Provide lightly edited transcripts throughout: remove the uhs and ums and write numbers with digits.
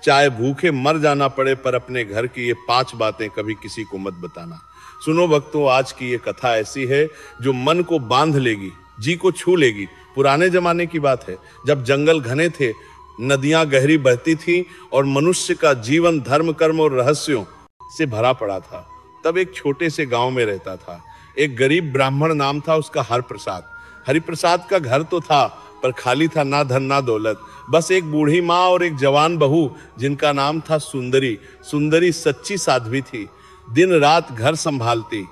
चाहे भूखे मर जाना पड़े पर अपने घर की ये 5 बातें कभी किसी को मत बताना। सुनो भक्तों, आज की ये कथा ऐसी है जो मन को बांध लेगी, जी को छू लेगी। पुराने जमाने की बात है, जब जंगल घने थे, नदियां गहरी बहती थी और मनुष्य का जीवन धर्म कर्म और रहस्यों से भरा पड़ा था। तब एक छोटे से गांव में रहता था एक गरीब ब्राह्मण, नाम था उसका हरिप्रसाद। हरिप्रसाद का घर तो था पर खाली था, ना धन ना दौलत, बस एक बूढ़ी माँ और एक जवान बहू जिनका नाम था सुंदरी। सुंदरी सच्ची साध्वी थी, दिन रात घर संभालती,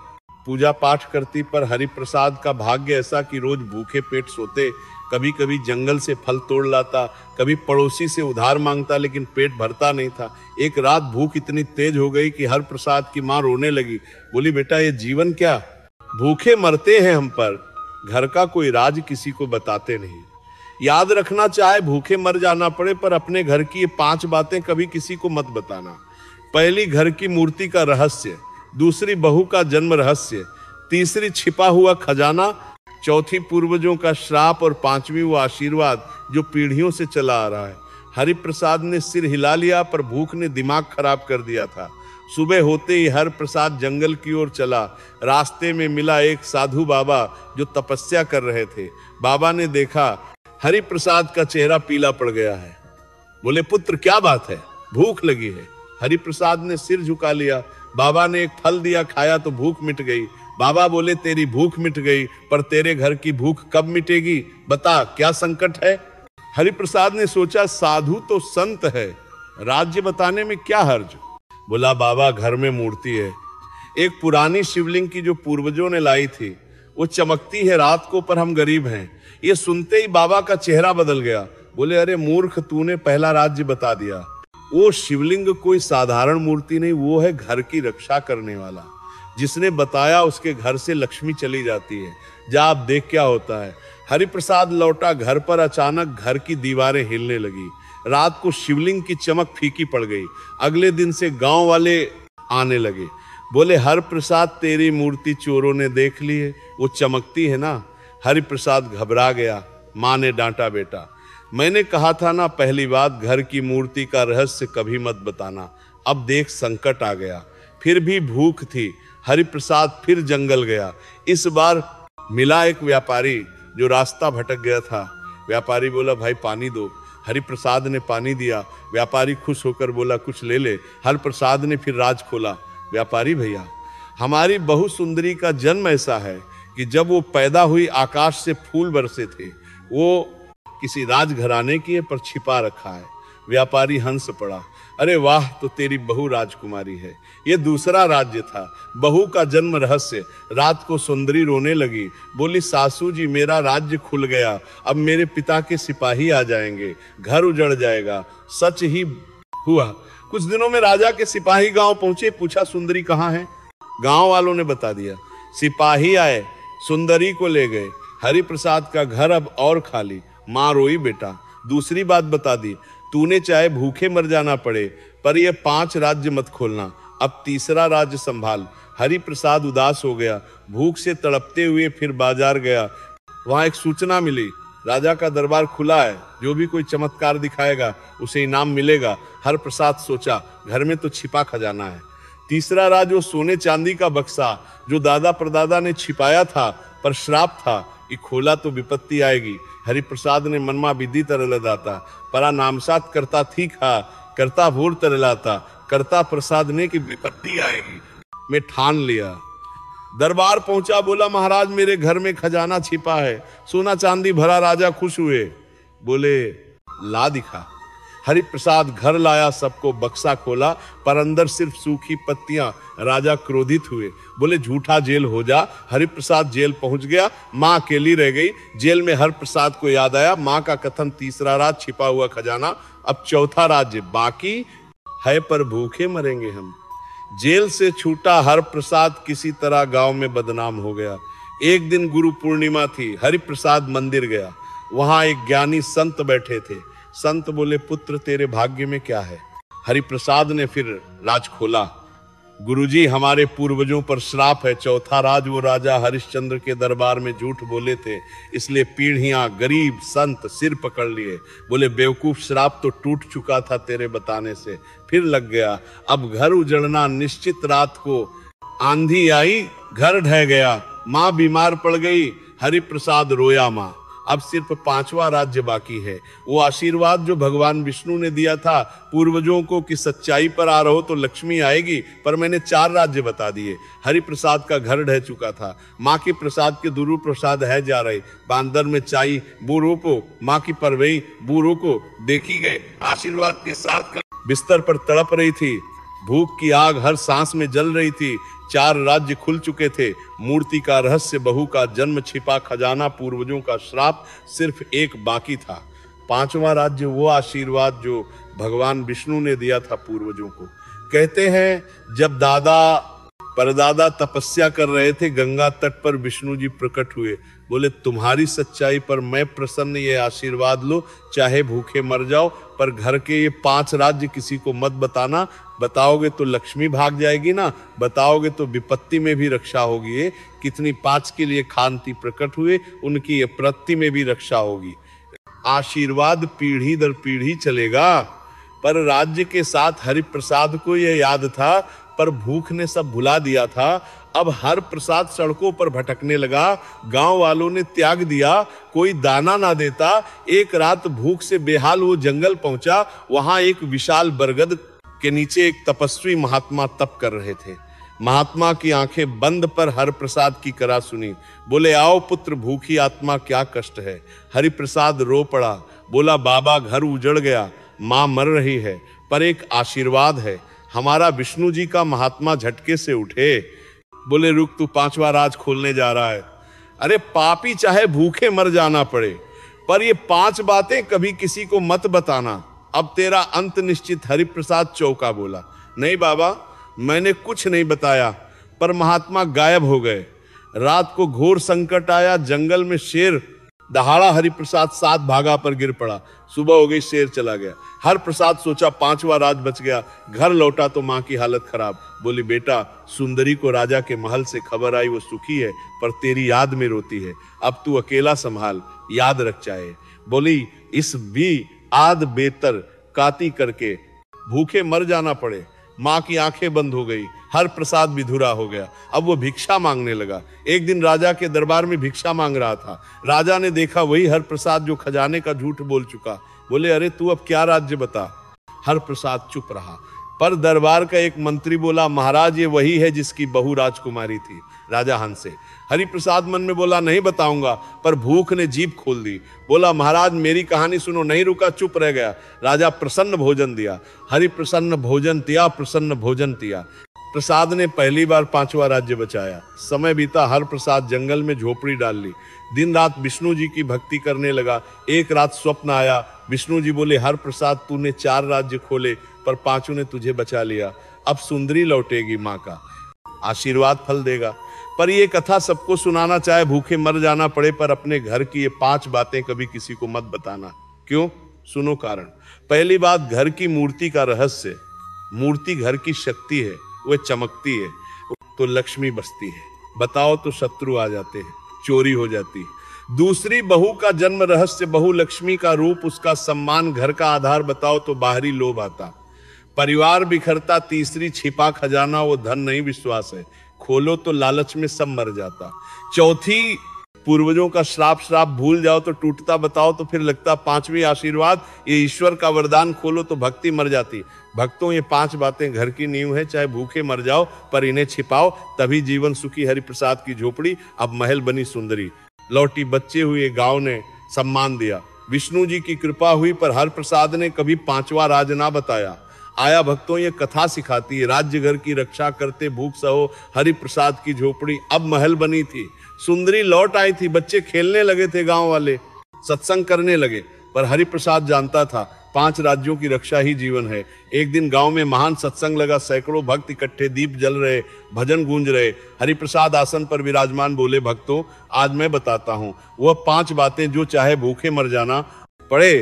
पूजा पाठ करती, पर हरिप्रसाद का भाग्य ऐसा कि रोज भूखे पेट सोते। कभी कभी जंगल से फल तोड़ लाता, कभी पड़ोसी से उधार मांगता, लेकिन पेट भरता नहीं था। एक रात भूख इतनी तेज हो गई कि हरिप्रसाद की माँ रोने लगी। बोली, बेटा ये जीवन क्या, भूखे मरते हैं हम, पर घर का कोई राज किसी को बताते नहीं। याद रखना, चाहे भूखे मर जाना पड़े पर अपने घर की ये 5 बातें कभी किसी को मत बताना। पहली, घर की मूर्ति का रहस्य। दूसरी, बहू का जन्म रहस्य। तीसरी, छिपा हुआ खजाना। चौथी, पूर्वजों का श्राप। और 5वीं, वो आशीर्वाद जो पीढ़ियों से चला आ रहा है। हरिप्रसाद ने सिर हिला लिया पर भूख ने दिमाग खराब कर दिया था। सुबह होते ही हरिप्रसाद जंगल की ओर चला। रास्ते में मिला एक साधु बाबा जो तपस्या कर रहे थे। बाबा ने देखा हरिप्रसाद का चेहरा पीला पड़ गया है। बोले, पुत्र क्या बात है, भूख लगी है? हरिप्रसाद ने सिर झुका लिया। बाबा ने एक फल दिया, खाया तो भूख मिट गई। बाबा बोले, तेरी भूख मिट गई पर तेरे घर की भूख कब मिटेगी, बता क्या संकट है? हरिप्रसाद ने सोचा, साधु तो संत है, राज्य बताने में क्या हर्ज। बोला, बाबा घर में मूर्ति है, एक पुरानी शिवलिंग की जो पूर्वजों ने लाई थी, वो चमकती है रात को, पर हम गरीब हैं। ये सुनते ही बाबा का चेहरा बदल गया। बोले, अरे मूर्ख, तूने पहला राज्य बता दिया। वो शिवलिंग कोई साधारण मूर्ति नहीं, वो है घर की रक्षा करने वाला। जिसने बताया उसके घर से लक्ष्मी चली जाती है। जा आप देख क्या होता है। हरिप्रसाद लौटा घर पर, अचानक घर की दीवारें हिलने लगी। रात को शिवलिंग की चमक फीकी पड़ गई। अगले दिन से गांव वाले आने लगे। बोले, हरिप्रसाद तेरी मूर्ति चोरों ने देख ली है, वो चमकती है ना। हरिप्रसाद घबरा गया। माँ ने डांटा, बेटा मैंने कहा था ना, पहली बात घर की मूर्ति का रहस्य कभी मत बताना। अब देख संकट आ गया। फिर भी भूख थी। हरिप्रसाद फिर जंगल गया। इस बार मिला एक व्यापारी जो रास्ता भटक गया था। व्यापारी बोला, भाई पानी दो। हरिप्रसाद ने पानी दिया। व्यापारी खुश होकर बोला, कुछ ले ले। हरिप्रसाद ने फिर राज खोला। व्यापारी भैया, हमारी बहू सुंदरी का जन्म ऐसा है कि जब वो पैदा हुई आकाश से फूल बरसे थे। वो किसी राजघराने की है पर छिपा रखा है। व्यापारी हंस पड़ा। अरे वाह, तो तेरी बहू राजकुमारी है। ये दूसरा राज्य था, बहू का जन्म रहस्य। रात को सुंदरी रोने लगी। बोली, सासू जी मेरा राज्य खुल गया, अब मेरे पिता के सिपाही आ जाएंगे, घर उजड़ जाएगा। सच ही हुआ। कुछ दिनों में राजा के सिपाही गांव पहुंचे। पूछा, सुंदरी कहाँ है? गांव वालों ने बता दिया। सिपाही आए, सुंदरी को ले गए। हरिप्रसाद का घर अब और खाली। माँ रोई, बेटा दूसरी बात बता दी, तूने चाहे भूखे मर जाना पड़े पर ये 5 राज्य मत खोलना, अब तीसरा राज्य संभाल। हरिप्रसाद उदास हो गया। भूख से तड़पते हुए फिर बाजार गया। वहां एक सूचना मिली, राजा का दरबार खुला है, जो भी कोई चमत्कार दिखाएगा उसे इनाम मिलेगा। हरिप्रसाद सोचा, घर में तो छिपा खजाना है। तीसरा राज वो सोने चांदी का बक्सा जो दादा परदादा ने छिपाया था पर श्राप था, कि खोला तो विपत्ति आएगी। हरिप्रसाद ने मनमा विधि तरल दाता, परा नामसात करता थी खा, करता भोर तरलाता, करता प्रसाद ने कि विपत्ति आएगी। मैं ठान लिया। दरबार पहुंचा, बोला, महाराज मेरे घर में खजाना छिपा है, सोना चांदी भरा। राजा खुश हुए, बोले, ला दिखा। हरिप्रसाद घर लाया, सबको बक्सा खोला पर अंदर सिर्फ सूखी पत्तियां। राजा क्रोधित हुए, बोले, झूठा जेल हो जा। हरिप्रसाद जेल पहुंच गया। माँ अकेली रह गई। जेल में हरिप्रसाद को याद आया माँ का कथन, तीसरा राज छिपा हुआ खजाना, अब चौथा राज्य बाकी है पर भूखे मरेंगे हम। जेल से छूटा हरिप्रसाद किसी तरह गांव में बदनाम हो गया। एक दिन गुरु पूर्णिमा थी। हरिप्रसाद मंदिर गया। वहां एक ज्ञानी संत बैठे थे। संत बोले, पुत्र तेरे भाग्य में क्या है? हरिप्रसाद ने फिर राज खोला। गुरुजी हमारे पूर्वजों पर श्राप है, चौथा राज वो राजा हरिश्चंद्र के दरबार में झूठ बोले थे, इसलिए पीढ़ियां गरीब संत सिर पकड़ लिए। बोले बेवकूफ, श्राप तो टूट चुका था तेरे बताने से, फिर लग गया। अब घर उजड़ना निश्चित, रात को आंधी आई घर ढह गया। माँ बीमार पड़ गई, हरिप्रसाद रोया माँ। अब सिर्फ 5वां राज्य बाकी है। वो आशीर्वाद जो भगवान विष्णु ने दिया था पूर्वजों को कि सच्चाई पर आ रहो तो लक्ष्मी आएगी, पर मैंने 4 राज्य बता दिए। हरिप्रसाद का घर ढह चुका था, माँ के प्रसाद के दुरु प्रसाद है जा रहे। बांदर में चाई बूढ़ों को, माँ की परवई बूढ़ों को देखी गए आशीर्वाद के साथ बिस्तर पर तड़प रही थी। भूख की आग हर सांस में जल रही थी। 4 राज्य खुल चुके थे। मूर्ति का रहस्य, बहू का जन्म, छिपा खजाना, पूर्वजों का श्राप, सिर्फ एक बाकी था। 5वां राज्य वो आशीर्वाद जो भगवान विष्णु ने दिया था पूर्वजों को। कहते हैं जब दादा परदादा तपस्या कर रहे थे, गंगा तट पर विष्णु जी प्रकट हुए। बोले तुम्हारी सच्चाई पर मैं प्रसन्न, ये आशीर्वाद लो, चाहे भूखे मर जाओ, पर घर के ये 5 राज्य किसी को मत बताना। बताओगे तो लक्ष्मी भाग जाएगी ना, बताओगे तो विपत्ति में भी रक्षा होगी। ये कितनी 5 के लिए खांति प्रकट हुए, उनकी ये प्रति में भी रक्षा होगी। आशीर्वाद पीढ़ी दर पीढ़ी चलेगा। पर राज्य के साथ हरिप्रसाद को यह याद था, पर भूख ने सब भुला दिया था। अब हर प्रसाद सड़कों पर भटकने लगा। गांव वालों ने त्याग दिया, कोई दाना ना देता। एक रात भूख से बेहाल वो जंगल पहुंचा। वहां एक विशाल बरगद के नीचे एक तपस्वी महात्मा तप कर रहे थे। महात्मा की आंखें बंद पर हर प्रसाद की करा सुनी। बोले आओ पुत्र, भूखी आत्मा क्या कष्ट है। हरिप्रसाद रो पड़ा, बोला बाबा घर उजड़ गया, माँ मर रही है, पर एक आशीर्वाद है। हमारा विष्णु जी का महात्मा झटके से उठे। बोले रुक, तू 5वां राज खोलने जा रहा है। अरे पापी चाहे भूखे मर जाना पड़े, पर ये 5 बातें कभी किसी को मत बताना, अब तेरा अंत निश्चित। हरिप्रसाद चौंका, बोला नहीं बाबा, मैंने कुछ नहीं बताया। पर महात्मा गायब हो गए। रात को घोर संकट आया, जंगल में शेर दहाड़ा। हरिप्रसाद 7 भागा पर गिर पड़ा। सुबह हो गई, शेर चला गया। हर प्रसाद सोचा 5वां राज बच गया। घर लौटा तो माँ की हालत खराब। बोली बेटा, सुंदरी को राजा के महल से खबर आई, वो सुखी है पर तेरी याद में रोती है। अब तू अकेला संभाल, याद रख चाहे। बोली इस भी आद बेतर काती करके भूखे मर जाना पड़े। माँ की आंखें बंद हो गई, हर प्रसाद विधुरा हो गया। अब वो भिक्षा मांगने लगा। एक दिन राजा के दरबार में भिक्षा मांग रहा था। राजा ने देखा वही हर प्रसाद जो खजाने का झूठ बोल चुका। बोले अरे तू अब क्या राज्य बता। हर प्रसाद चुप रहा। पर दरबार का एक मंत्री बोला महाराज ये वही है जिसकी बहू राजकुमारी थी। राजा हंसे। हरिप्रसाद मन में बोला नहीं बताऊंगा, पर भूख ने जीभ खोल दी। बोला महाराज मेरी कहानी सुनो। नहीं रुका, चुप रह गया। राजा प्रसन्न भोजन दिया। हरि प्रसन्न भोजन तिया, प्रसन्न भोजन तिया। प्रसाद ने पहली बार 5वां राज्य बचाया। समय बीता, हर प्रसाद जंगल में झोपड़ी डाल ली। दिन रात विष्णु जी की भक्ति करने लगा। एक रात स्वप्न आया। विष्णु जी बोले हर प्रसाद तूने 4 राज्य खोले, पर 5 ने तुझे बचा लिया। अब सुंदरी लौटेगी, माँ का आशीर्वाद फल देगा। पर ये कथा सबको सुनाना, चाहे भूखे मर जाना पड़े, पर अपने घर की ये 5 बातें कभी किसी को मत बताना। क्यों? सुनो कारण। पहली बात, घर की मूर्ति का रहस्य। मूर्ति घर की शक्ति है, वह चमकती है तो लक्ष्मी बसती है। बताओ तो शत्रु आ जाते हैं, चोरी हो जाती है। दूसरी, बहू का जन्म रहस्य। बहू लक्ष्मी का रूप, उसका सम्मान, घर का आधार। बताओ तो बाहरी लोभ आता, परिवार बिखरता। तीसरी, छिपा खजाना, वो धन नहीं विश्वास है, खोलो तो लालच में सब मर जाता। चौथी, पूर्वजों का श्राप भूल जाओ तो टूटता। बताओ तो फिर लगता। 5वीं, आशीर्वाद, ये ईश्वर का वरदान, खोलो तो भक्ति मर जाती। भक्तों ये 5 बातें घर की नींव है, चाहे भूखे मर जाओ पर इन्हें छिपाओ, तभी जीवन सुखी। हरिप्रसाद की झोपड़ी अब महल बनी सुंदरी। लौटी बच्चे हुए, गांव ने सम्मान दिया। विष्णु जी की कृपा हुई, पर हर प्रसाद ने कभी 5वां राज ना बताया। आया भक्तों ये कथा सिखाती है, राज्य घर की रक्षा करते भूख सहो। हरिप्रसाद की झोपड़ी अब महल बनी थी। सुंदरी लौट आई थी, बच्चे खेलने लगे थे, गांव वाले सत्संग करने लगे। पर हरिप्रसाद जानता था 5 राज्यों की रक्षा ही जीवन है। एक दिन गांव में महान सत्संग लगा। सैकड़ों भक्त इकट्ठे, दीप जल रहे, भजन गूंज रहे। हरिप्रसाद आसन पर विराजमान। बोले भक्तों आज मैं बताता हूँ वह 5 बातें जो चाहे भूखे मर जाना पड़े,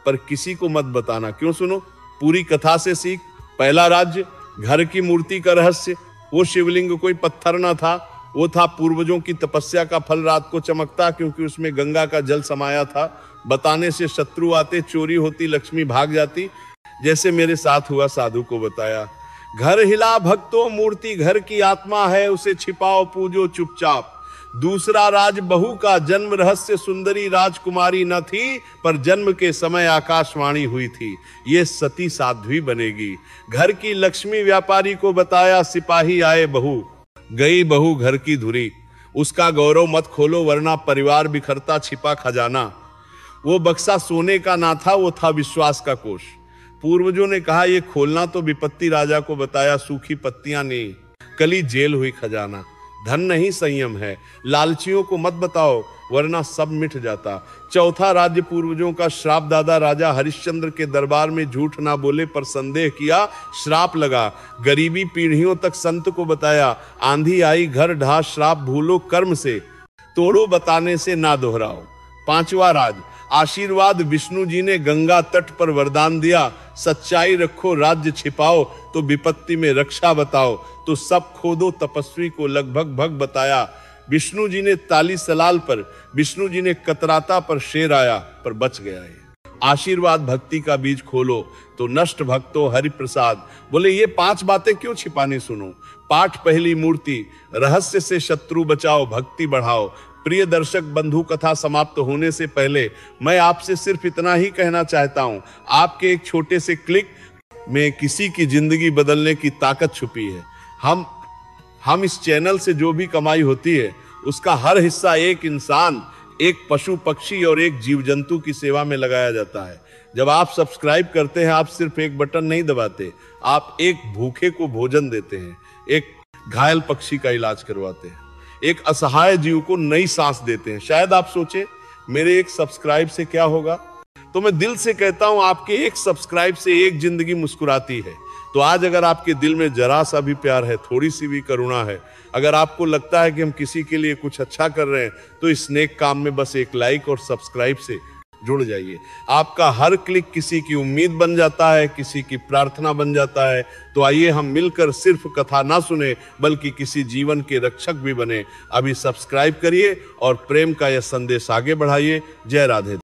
पर किसी को मत बताना। क्यों? सुनो, पूरी कथा से सीख। पहला राज्य, घर की मूर्ति का रहस्य, वो शिवलिंग कोई पत्थर ना था, वो था पूर्वजों की तपस्या का फल रात को चमकता, क्योंकि उसमें गंगा का जल समाया था। बताने से शत्रु आते, चोरी होती, लक्ष्मी भाग जाती, जैसे मेरे साथ हुआ। साधु को बताया, घर हिला भक्तों, मूर्ति घर की आत्मा है, उसे छिपाओ पूजो चुपचाप। दूसरा राज बहू का जन्म रहस्य, सुंदरी राजकुमारी न थी, पर जन्म के समय आकाशवाणी हुई थी, ये सती साध्वी बनेगी। घर की लक्ष्मी व्यापारी को बताया, सिपाही आए बहू, गई बहू घर की धुरी, उसका गौरव मत खोलो वरना परिवार बिखरता छिपा खजाना। वो बक्सा सोने का ना था, वो था विश्वास का कोष। पूर्वजों ने कहा ये खोलना, तो विपत्ति राजा को बताया, सूखी पत्तियां नहीं, कली जेल हुई खजाना। धन नहीं संयम है, लालचियों को मत बताओ वरना सब मिट जाता। चौथा राज्य पूर्वजों का श्राप, दादा राजा हरिश्चंद्र के दरबार में झूठ ना बोले पर संदेह किया, श्राप लगा। गरीबी पीढ़ियों तक संत को बताया, आंधी आई घर ढा, श्राप भूलो कर्म से, तोड़ो बताने से ना दोहराओ। पांचवा राज, आशीर्वाद विष्णु जी ने गंगा तट पर वरदान दिया, सच्चाई रखो राज्य छिपाओ, तो विपत्ति में रक्षा बताओ, तो सब खोदो तपस्वी को लगभग भग बताया। विष्णु जी ने ताली सलाल पर, विष्णु जी ने कतराता पर शेर आया, पर बच गया है। आशीर्वाद भक्ति का बीज खोलो, तो नष्ट भक्तो हरि प्रसाद। बोले ये 5 बातें क्यों छिपानी, सुनो। पाठ पहली मूर्ति, रहस्य से शत्रु बचाओ, भक्ति बढ़ाओ। प्रिय दर्शक बंधु, कथा समाप्त होने से पहले मैं आपसे सिर्फ इतना ही कहना चाहता हूं, आपके एक छोटे से क्लिक में किसी की जिंदगी बदलने की ताकत छुपी है। हम इस चैनल से जो भी कमाई होती है, उसका हर हिस्सा एक इंसान, एक पशु पक्षी और एक जीव जंतु की सेवा में लगाया जाता है। जब आप सब्सक्राइब करते हैं, आप सिर्फ एक बटन नहीं दबाते, आप एक भूखे को भोजन देते हैं, एक घायल पक्षी का इलाज करवाते हैं, एक असहाय जीव को नई सांस देते हैं। शायद आप सोचे मेरे एक सब्सक्राइब से क्या होगा, तो मैं दिल से कहता हूं, आपके एक सब्सक्राइब से एक जिंदगी मुस्कुराती है। तो आज अगर आपके दिल में जरा सा भी प्यार है, थोड़ी सी भी करुणा है, अगर आपको लगता है कि हम किसी के लिए कुछ अच्छा कर रहे हैं, तो इस नेक काम में बस एक लाइक और सब्सक्राइब से जुड़ जाइए। आपका हर क्लिक किसी की उम्मीद बन जाता है, किसी की प्रार्थना बन जाता है। तो आइए हम मिलकर सिर्फ कथा ना सुने, बल्कि किसी जीवन के रक्षक भी बने। अभी सब्सक्राइब करिए और प्रेम का यह संदेश आगे बढ़ाइए। जय राधे।